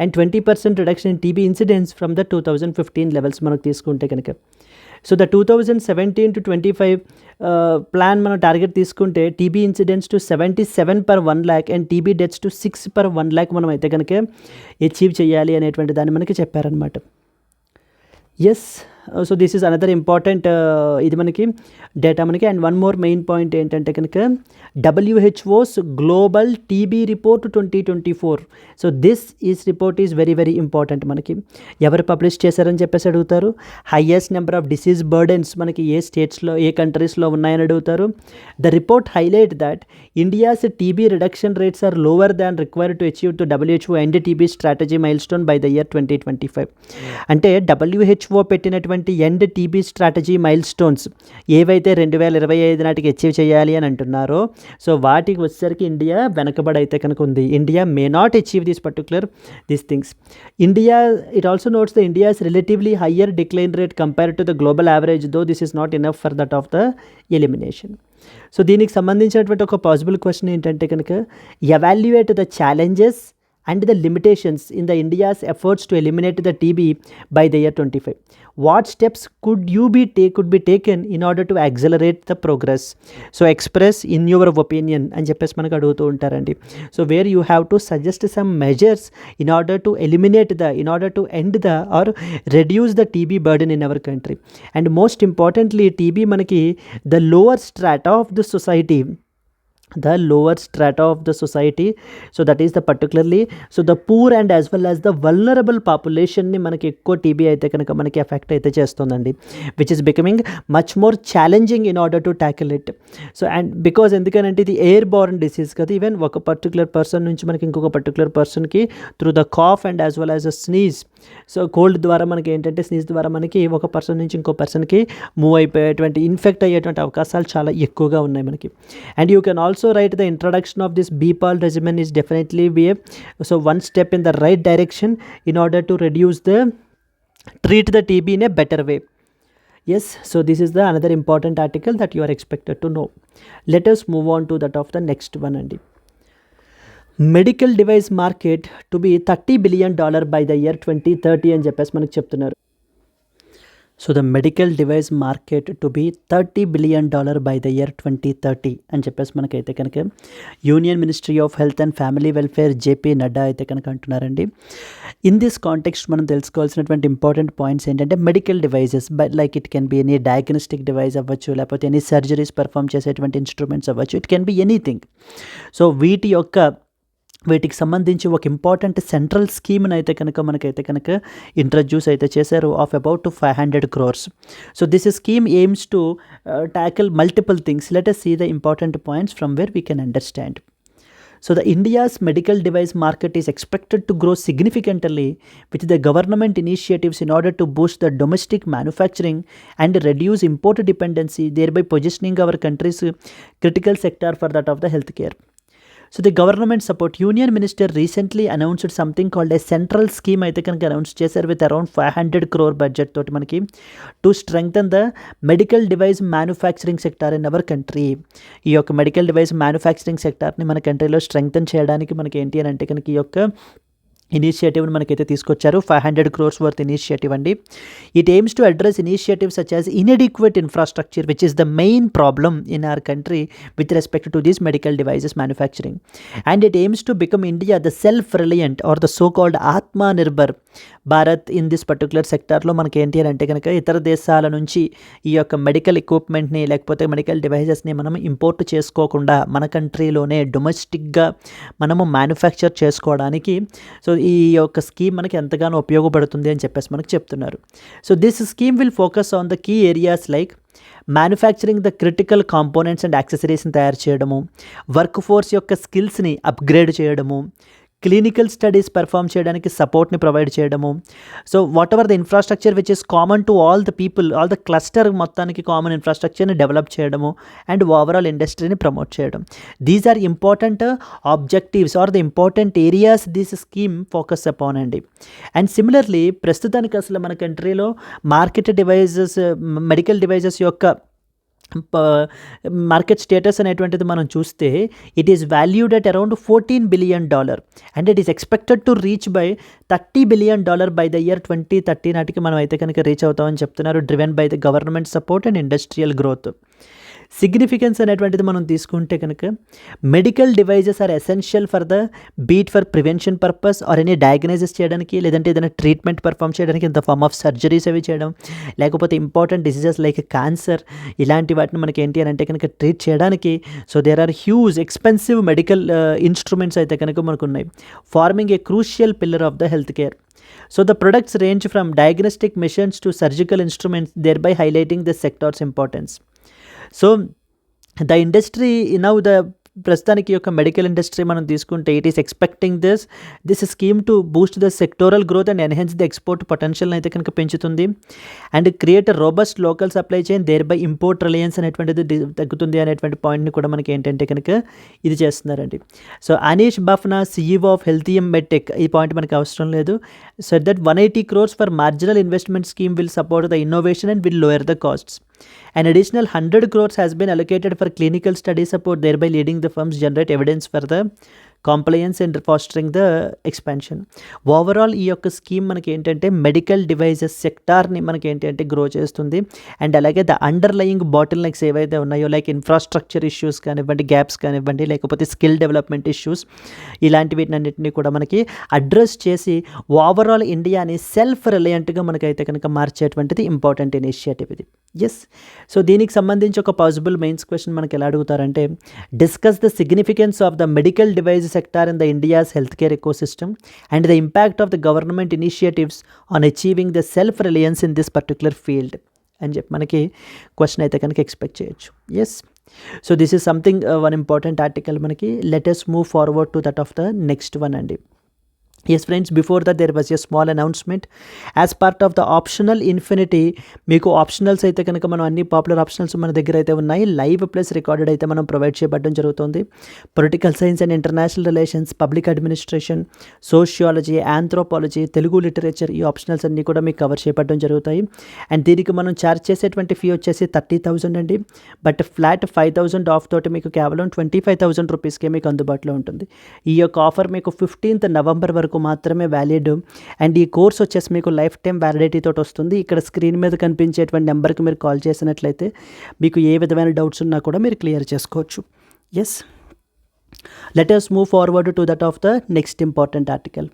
and 20% reduction in TB incidence from the 2015 levels మనకు తీసుకుంటే కనుక. సో ద 2017 to 25 ప్లాన్ మనం టార్గెట్ తీసుకుంటే TB incidents to 77 per 1 lakh and TB deaths to 6 per 1 lakh మనం అయితే కనుక అచీవ్ చేయాలి అనేటువంటి దాన్ని మనకి చెప్పారనమాట. Yes, so this is another important ఇది మనకి డేటా మనకి. అండ్ వన్ మోర్ మెయిన్ పాయింట్ ఏంటంటే కనుక WHO's global TB report 2024. So this report is very very important మనకి. ఎవరు పబ్లిష్ చేశారని చెప్పేసి అడుగుతారు. Highest number of disease burdens మనకి ఏ స్టేట్స్లో ఏ కంట్రీస్లో ఉన్నాయని అడుగుతారు. The report highlight that India's TB reduction rates are lower than required to achieve to WHO end TB strategy mile stone by the year 2025. అంటే WHO పెట్టినటువంటి end TB strategy mile stones ఏవైతే 2025 నాటికి అచీవ్ చేయాలి అని అంటున్నారో సో వాటికి వచ్చేసరికి ఇండియా వెనకబడి అయితే కనుక ఉంది. India may not achieve these things. India it also notes the India's relatively higher decline rate compared to the global average, though this is not enough for that of the elimination. So దీనికి సంబంధించినటువంటి ఒక పాసిబుల్ క్వశ్చన్ ఏంటంటే కనుక evaluate the challenges and the limitations in the India's efforts to eliminate the TB by the year 25. What steps could be taken in order to accelerate the progress? So express in your opinion అని చెప్పేసి మనకు అడుగుతూ ఉంటారండి. So where you have to suggest some measures in order to end the or reduce the TB burden in our country. And most importantly TB మనకి the lower strata of the society the lower strata of the society. So that is the particularly, so the poor and as well as the vulnerable population ni manaki ekko TB aithe kanaka manaki affect aithe chestundandi, which is becoming much more challenging in order to tackle it. So and because ఎందుకంటే ఇది airborne disease కదా, ఈవెన్ ఒక పర్టికులర్ పర్సన్ నుంచి మనకి ఇంకొక పర్టికులర్ పర్సన్కి through the cough and as well as a sneeze, so cold ద్వారా మనకి ఏంటంటే స్నీజ్ ద్వారా మనకి ఒక పర్సన్ నుంచి ఇంకో పర్సన్కి మూవ్ అయిపోయేటువంటి ఇన్ఫెక్ట్ అయ్యేటువంటి అవకాశాలు చాలా ఎక్కువగా ఉన్నాయి మనకి. And you can also write the introduction of this BPAL regimen is definitely be so one step in the right direction in order to reduce the treat the TB in a better way. Yes, so this is the another important article that you are expected to know. Let us move on to that of the next one. And medical device market to be $30 billion by the year 2030 అని చెప్పేసి మనకు చెప్తున్నారు. So the medical device market to be $30 billion by the year 2030 అని చెప్పేసి మనకైతే కనుక union ministry of health and family welfare JP Nadda అయితే కనుక అంటున్నారండి. ఇన్ దిస్ కాంటెక్స్ట్ మనం తెలుసుకోవాల్సినటువంటి ఇంపార్టెంట్ పాయింట్స్ ఏంటంటే medical devices like it can be any diagnostic device అవ్వచ్చు, లేకపోతే ఎనీ సర్జరీస్ పర్ఫామ్ చేసేటువంటి ఇన్స్ట్రుమెంట్స్ అవ్వచ్చు, it can be anything. So వీటికి సంబంధించి ఒక ఇంపార్టెంట్ సెంట్రల్ స్కీమ్ని అయితే కనుక మనకైతే కనుక ఇంట్రడ్యూస్ అయితే చేశారు of about 500 crores. So this scheme AIIMS to tackle multiple things. Let us see the important points from where we can understand. So the India's medical device market is expected to grow significantly with the government initiatives in order to boost the domestic manufacturing and reduce import dependency, thereby positioning our country's critical sector for that of the healthcare. So the government support, Union Minister recently announced something called a central scheme అయితే కనుక అనౌన్స్ చేశారు with around 500 crore budget తోటి మనకి to strengthen the medical device manufacturing sector in our country. ఈ యొక్క మెడికల్ డివైస్ మ్యానుఫ్యాక్చరింగ్ సెక్టార్ని మన కంట్రీలో స్ట్రెంగ్థన్ చేయడానికి మనకి ఏంటి అని అంటే కనుక ఈ యొక్క ఇనిషియేటివ్ని మనకైతే తీసుకొచ్చారు. 500 crores వర్త్ ఇనిషియేటివ్ అండి. It aims to address initiatives such as inadequate infrastructure which is the main problem in our country with respect to these medical devices manufacturing. And it aims to become India the self reliant or the so called Atmanirbhar Bharat in this particular సెక్టార్లో మనకి ఏంటి అని అంటే కనుక ఇతర దేశాల నుంచి ఈ యొక్క మెడికల్ ఎక్విప్మెంట్ని లేకపోతే మెడికల్ డివైజెస్ని మనం ఇంపోర్ట్ చేసుకోకుండా మన కంట్రీలోనే డొమెస్టిక్గా మనము మ్యానుఫ్యాక్చర్ చేసుకోవడానికి సో ఈ యొక్క స్కీమ్ మనకి ఎంతగానో ఉపయోగపడుతుంది అని చెప్పేసి మనకు చెప్తున్నారు. So this scheme will focus on the key areas like manufacturing the critical components and యాక్సెసరీస్ని తయారు చేయడము, వర్క్ ఫోర్స్ యొక్క స్కిల్స్ని అప్గ్రేడ్ చేయడము, క్లినికల్ స్టడీస్ పర్ఫామ్ చేయడానికి సపోర్ట్ని ప్రొవైడ్ చేయడము. So whatever the infrastructure which is common to all the people, all the cluster మొత్తానికి కామన్ ఇన్ఫ్రాస్ట్రక్చర్ని డెవలప్ చేయడము అండ్ ఓవరాల్ ఇండస్ట్రీని ప్రమోట్ చేయడం. These are important objectives are the important areas this scheme focus upon అండి. అండ్ సిమిలర్లీ ప్రస్తుతానికి అసలు మన కంట్రీలో మార్కెట్ డివైజెస్ మెడికల్ డివైజెస్ యొక్క మార్కెట్ స్టేటస్ అనేటువంటిది మనం చూస్తే it is valued at around $14 billion and it is expected to reach by $30 billion by the year 2030 నాటికి మనం అయితే కనుక రీచ్ అవుతామని చెప్తున్నారు, driven by the government support and industrial growth. Significance అనేటువంటిది మనం తీసుకుంటే కనుక medical devices are essential for the beat for prevention purpose or any diagnoses చేయడానికి, లేదంటే ఏదైనా ట్రీట్మెంట్ పర్ఫామ్ చేయడానికి, ఇంత ఫార్మ్ ఆఫ్ సర్జరీస్ అవి చేయడం, లేకపోతే ఇంపార్టెంట్ డిసీజెస్ లైక్ క్యాన్సర్ ఇలాంటి వాటిని మనకి ఏంటి అని అంటే కనుక ట్రీట్ చేయడానికి. So there are huge expensive medical instruments అయితే కనుక మనకు ఉన్నాయి, forming a crucial pillar of the health care. So the products range from diagnostic machines to surgical instruments, thereby highlighting the sector's importance. So the industry now the ప్రస్తుతానికి యొక్క మెడికల్ ఇండస్ట్రీ మనం తీసుకుంటే it is expecting this scheme to boost the sectoral growth and enhance the export పొటెన్షియల్ని అయితే కనుక పెంచుతుంది and create robust local supply chain, thereby import reliance అనేటువంటిది తగ్గుతుంది అనేటువంటి పాయింట్ని కూడా మనకి ఏంటంటే కనుక ఇది చేస్తున్నారండి. So Anish Bafna CEO of Healthium Medtech, ఈ పాయింట్ మనకి అవసరం లేదు. So that 180 crores for marginal investment scheme will support the innovation and will lower the costs. An additional 100 crores has been allocated for clinical study support, thereby leading the firms generate evidence for the compliance and fostering the expansion. Overall ఈ యొక్క స్కీమ్ మనకి ఏంటంటే మెడికల్ డివైజెస్ సెక్టార్ని మనకి ఏంటంటే గ్రో చేస్తుంది. అండ్ అలాగే ద అండర్లయింగ్ బాటిల్ నెక్స్ ఏవైతే ఉన్నాయో లైక్ ఇన్ఫ్రాస్ట్రక్చర్ ఇష్యూస్ కానివ్వండి, గ్యాప్స్ కానివ్వండి, లేకపోతే స్కిల్ డెవలప్మెంట్ ఇష్యూస్, ఇలాంటి వీటన్నిటిని కూడా మనకి అడ్రస్ చేసి ఓవరాల్ ఇండియాని సెల్ఫ్ రిలయంట్గా మనకైతే కనుక మార్చేటువంటిది ఇంపార్టెంట్ ఇనిషియేటివ్ ఇది. ఎస్, సో దీనికి సంబంధించి ఒక పాసిబుల్ మెయిన్స్ క్వశ్చన్ మనకి ఎలా అడుగుతారంటే, discuss the significance of the medical device sector in the India's health care ecosystem and the impact of the government initiatives on achieving the self reliance in this particular field అని చెప్పి మనకి క్వశ్చన్ అయితే కనుక ఎక్స్పెక్ట్ చేయొచ్చు. Yes, so this is something one important article మనకి. Let us move forward to that of the next one అండి. Yes friends, before that there was a small announcement. As part of the optional infinity, మీకు ఆప్షనల్స్ అయితే కనుక మనం అన్ని పాపులర్ ఆప్షనల్స్ మన దగ్గర అయితే ఉన్నాయి. లైవ్ ప్లస్ రికార్డెడ్ అయితే మనం ప్రొవైడ్ చేయబడడం జరుగుతుంది. Political science and international relations, public administration, sociology, anthropology, Telugu literature, ఈ ఆప్షనల్స్ అన్నీ కూడా మీకు కవర్ చేయబడడం జరుగుతాయి. అండ్ దీనికి మనం ఛార్జ్ చేసేటువంటి ఫీ వచ్చేసి 30,000 అండి. బట్ ఫ్లాట్ 5,000 ఆఫ్ తోటి మీకు కేవలం 25,000 రూపీస్కే మీకు అందుబాటులో ఉంటుంది. ఈ యొక్క ఆఫర్ మీకు 15th నవంబర్ వరకు మాత్రమే వ్యాలిడ్. అండ్ ఈ కోర్స్ వచ్చేసి మీకు లైఫ్ టైం వ్యాలిడిటీ తోటి వస్తుంది. ఇక్కడ స్క్రీన్ మీద కనిపించేటువంటి నెంబర్కి మీరు కాల్ చేసినట్లయితే మీకు ఏ విధమైన డౌట్స్ ఉన్నా కూడా మీరు క్లియర్ చేసుకోవచ్చు. Yes, let us move forward to that of the next important article.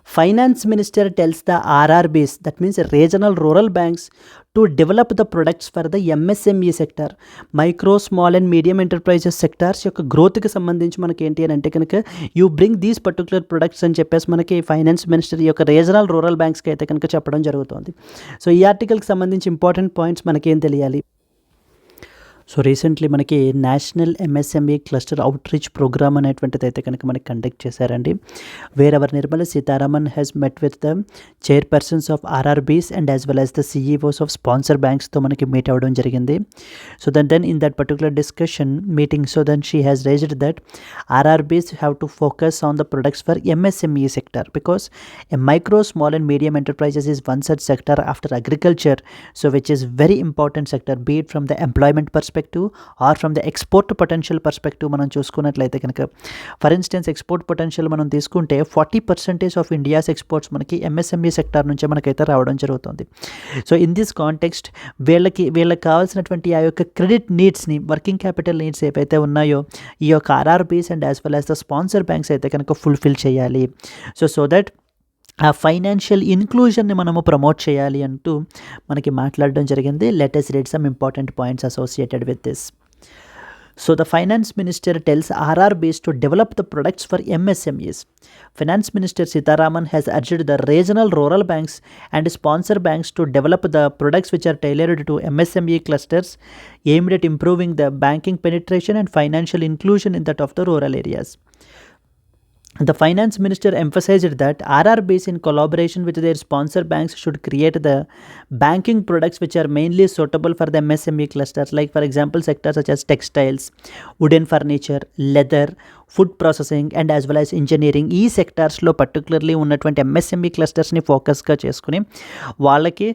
Finance Minister tells the RRBs, that means regional rural banks, to develop the products for the MSME sector, micro small and medium enterprises sectors యొక్క గ్రోత్కి సంబంధించి మనకి ఏంటి అని అంటే కనుక you bring these particular products అని చెప్పేసి మనకి ఫైనాన్స్ మినిస్టర్ యొక్క రీజనల్ రూరల్ బ్యాంక్స్కి అయితే కనుక చెప్పడం జరుగుతుంది. సో ఈ ఆర్టికల్కి సంబంధించి ఇంపార్టెంట్ పాయింట్స్ మనకేం తెలియాలి. సో రీసెంట్లీ మనకి national MSME cluster outreach programme అనేటువంటిది అయితే కనుక మనకి కండక్ట్ చేశారండి. Where our Nirmala Sitharaman has met with the chairpersons of RRBs and as well as the CEOs of sponsor బ్యాంక్స్తో మనకి మీట్ అవ్వడం జరిగింది. So then in that particular discussion meeting, so then she has raised that RRBs have to focus on the products for MSME sector because a micro small and medium enterprises is one such sector after agriculture, so which is very important sector be it from the employment perspective or from the export potential perspective. మనం చూసుకున్నట్లయితే కనుక ఫర్ ఇన్స్టెన్స్ ఎక్స్పోర్ట్ పొటెన్షియల్ మనం తీసుకుంటే 40% ఆఫ్ ఇండియాస్ ఎక్స్పోర్ట్స్ మనకి ఎంఎస్ఎంఈ సెక్టార్ నుంచే మనకైతే రావడం జరుగుతుంది. సో ఇన్ దిస్ కాంటెక్స్ట్ వీళ్ళకి కావాల్సినటువంటి ఆ యొక్క క్రెడిట్ నీడ్స్ని, వర్కింగ్ క్యాపిటల్ నీడ్స్ ఏవైతే ఉన్నాయో ఈ యొక్క RRBs and as well as the sponsor banks అయితే కనుక ఫుల్ఫిల్ చేయాలి. సో దట్ ఆ ఫైనాన్షియల్ ఇన్క్లూజన్ని మనము ప్రమోట్ చేయాలి అంటూ మనకి మాట్లాడడం జరిగింది. Let us read some important points associated with this. So the finance minister tells RRBs to develop the products for MSMEs. Finance Minister Sitaraman has urged the regional rural banks and sponsor banks to develop the products which are tailored to MSME clusters aimed at improving the banking penetration and financial inclusion in that of the rural areas. The finance minister emphasized that RRBs in collaboration with their sponsor banks should create the banking products which are mainly suitable for the MSME clusters, like for example sectors such as textiles, wooden furniture, leather, food processing and as well as engineering. ఈ సెక్టార్స్లో పర్టికులర్లీ ఉన్నటువంటి ఎంఎస్ఎంఈ క్లస్టర్స్ని ఫోకస్గా చేసుకుని వాళ్ళకి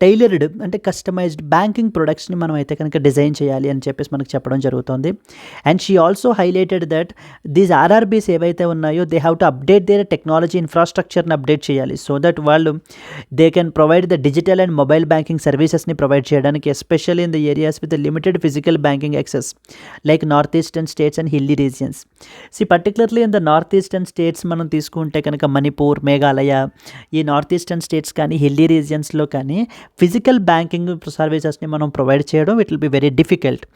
టైలర్డ్ అంటే కస్టమైజ్డ్ బ్యాంకింగ్ ప్రొడక్ట్స్ని మనం అయితే కనుక డిజైన్ చేయాలి అని చెప్పేసి మనకు చెప్పడం జరుగుతుంది. And she also highlighted that these RRBs ఏవైతే ఉన్నాయో they have to update their technology ఇన్ఫ్రాస్ట్రక్చర్ని అప్డేట్ చేయాలి. సో దట్ వాళ్ళు they can provide the digital and mobile banking సర్వీసెస్ని ప్రొవైడ్ చేయడానికి, especially in the areas with limited physical banking access like north eastern states and hilly regions. Particularly in the north eastern states మనం తీసుకుంటే కనుక మణిపూర్, మేఘాలయ, ఈ నార్త్ ఈస్టర్న్ స్టేట్స్ కానీ హిల్లీ రీజియన్స్లో కానీ ఫిజికల్ బ్యాంకింగ్ సర్వీసెస్ని మనం ప్రొవైడ్ చేయడం it will be very difficult.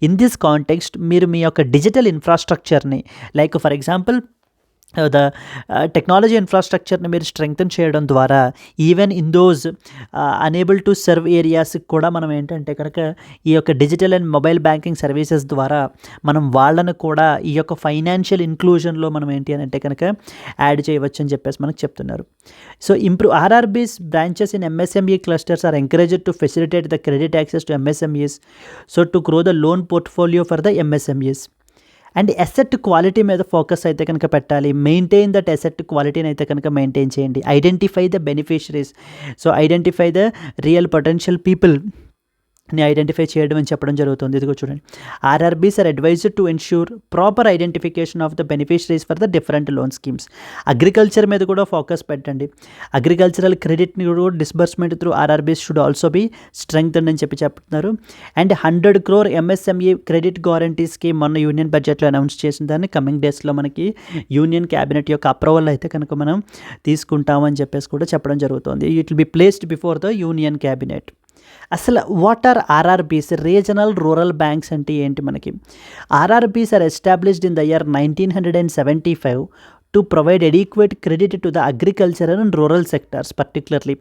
In this context మీరు మీ యొక్క డిజిటల్ ఇన్ఫ్రాస్ట్రక్చర్ని like for example the technology ఇన్ఫ్రాస్ట్రక్చర్ని మీరు స్ట్రెంగ్తన్ చేయడం ద్వారా even in those unable to serve ఏరియాస్కి కూడా మనం ఏంటంటే కనుక ఈ యొక్క digital and mobile banking services ద్వారా మనం వాళ్ళను కూడా ఈ యొక్క ఫైనాన్షియల్ ఇన్క్లూజన్లో మనం ఏంటి అని అంటే కనుక యాడ్ చేయవచ్చు అని చెప్పేసి మనకు చెప్తున్నారు. So RRBs branches in MSME clusters are encouraged to facilitate the credit access to MSMEs, so to grow the loan portfolio for the MSMEs. And asset quality మీద ఫోకస్ అయితే కనుక పెట్టాలి. మెయింటైన్ దట్ అసెట్ క్వాలిటీని అయితే కనుక మెయింటైన్ చేయండి. Identify the beneficiaries, so identify the real potential people ని ఐడెంటిఫై చేయడం అని చెప్పడం జరుగుతుంది. ఇదిగో చూడండి, RRBs are advised to ensure proper identification of the beneficiaries for the different loan schemes. Agriculture మీద కూడా ఫోకస్ పెట్టండి. అగ్రికల్చరల్ క్రెడిట్ని కూడా disbursement through RRBs should also be strengthened అని చెప్తున్నారు. And 100 crore MSME credit guarantee scheme మొన్న యూనియన్ బడ్జెట్లో అనౌన్స్ చేసిన దాన్ని కమింగ్ డేస్లో మనకి యూనియన్ క్యాబినెట్ యొక్క అప్రూవల్ అయితే కనుక మనం తీసుకుంటామని చెప్పేసి కూడా చెప్పడం జరుగుతుంది. It will be placed before the union cabinet. అసలు what are RRBs, regional rural banks అంటే ఏంటి? మనకి RRBs are established in the year 1975 to provide adequate credit to the agricultural and rural sectors particularly.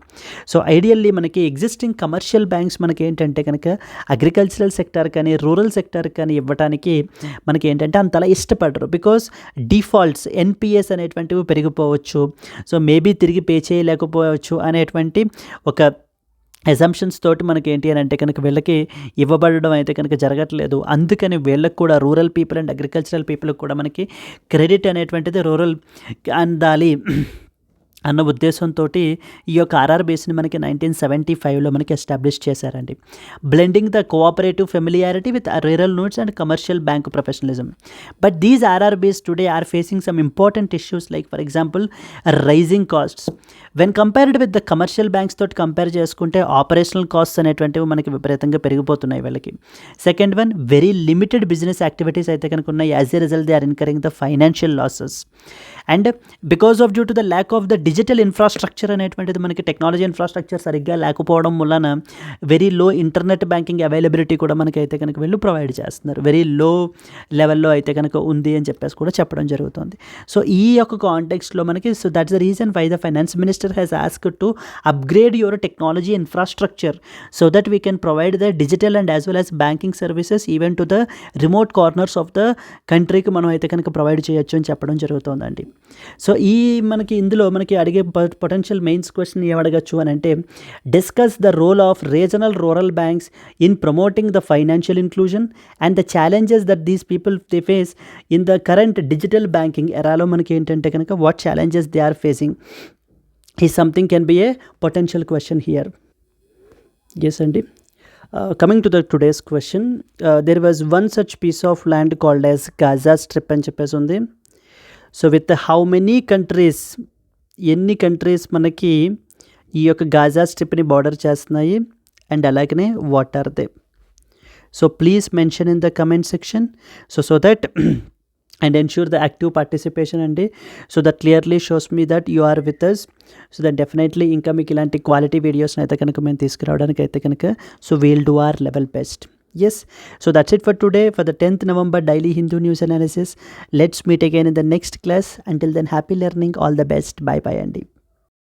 So ideally మనకి ఎగ్జిస్టింగ్ కమర్షియల్ బ్యాంక్స్ మనకి ఏంటంటే కనుక అగ్రికల్చరల్ సెక్టార్ కానీ రూరల్ సెక్టార్ కానీ ఇవ్వడానికి మనకి ఏంటంటే అంతలా ఇష్టపడరు. బికాస్ డిఫాల్ట్స్ ఎన్పిఎస్ అనేటువంటివి పెరిగిపోవచ్చు, సో మేబీ తిరిగి పే చేయలేకపోవచ్చు అనేటువంటి ఒక అజంప్షన్స్ తోటి మనకి ఏంటి అని అంటే కనుక వీళ్ళకి ఇవ్వబడడం అయితే కనుక జరగట్లేదు. అందుకని వీళ్ళకి కూడా రూరల్ పీపుల్ అండ్ అగ్రికల్చరల్ పీపుల్కి కూడా మనకి క్రెడిట్ అనేటువంటిది రూరల్ అందాలి అన్న ఉద్దేశంతో ఈ యొక్క ఆర్ఆర్బీస్ని మనకి 1975లో మనకి ఎస్టాబ్లిష్ చేశారండి. Blending the cooperative familiarity with rural needs and commercial bank professionalism. But these RRBs today are facing some important issues like for example rising costs. When compared with the commercial banks తోటి కంపేర్ చేసుకుంటే ఆపరేషనల్ కాస్ట్స్ అనేటువంటివి మనకి విపరీతంగా పెరిగిపోతున్నాయి వీళ్ళకి. Second one, very limited business activities అయితే కనుక ఉన్నాయి. As a result they are incurring the financial losses. And because of due to the lack of the digital infrastructure అనేటువంటిది మనకి టెక్నాలజీ ఇన్ఫ్రాస్ట్రక్చర్ సరిగ్గా లేకపోవడం వలన very low internet banking availability కూడా మనకి అయితే కనుక వీళ్ళు ప్రొవైడ్ చేస్తున్నారు. వెరీ లో లెవెల్లో అయితే కనుక ఉంది అని చెప్పేసి కూడా చెప్పడం జరుగుతుంది. సో ఈ యొక్క కాంటెక్స్ట్లో మనకి so that's the reason why the finance minister has asked to upgrade your technology infrastructure so that we can provide the digital and as well as banking services even to the remote corners of the కంట్రీకి మనం అయితే కనుక ప్రొవైడ్ చేయొచ్చు అని చెప్పడం జరుగుతుందండి. సో ఈ మనకి ఇందులో మనకి అడిగే పొటెన్షియల్ మెయిన్స్ క్వశ్చన్ ఏమడగచ్చు అని అంటే, discuss the role of regional rural banks in promoting the financial inclusion and the challenges that these people they face in the current digital banking ఎరాలో మనకి ఏంటంటే కనుక what challenges they are facing ఈ something can be a potential question here. Yes అండి. Coming to the today's question, there was one such piece of land called as Gaza Strip అని చెప్పేసి ఉంది. So with how many countries, ఎన్ని కంట్రీస్ మనకి ఈ యొక్క గాజా స్ట్రిప్ని బార్డర్ చేస్తున్నాయి అండ్ అలాగనే what are they? So please mention in the comment section so that and ensure the active participation అండి. So that clearly shows me that you are with us. So that definitely ఇంకా మీకు ఇలాంటి క్వాలిటీ వీడియోస్ని అయితే కనుక మేము తీసుకురావడానికి అయితే కనుక so we'll do or level best. Yes, so that's it for today for the 10th November daily Hindu news analysis. Let's meet again in the next class. Until then, happy learning. All the best. Bye bye, Andy.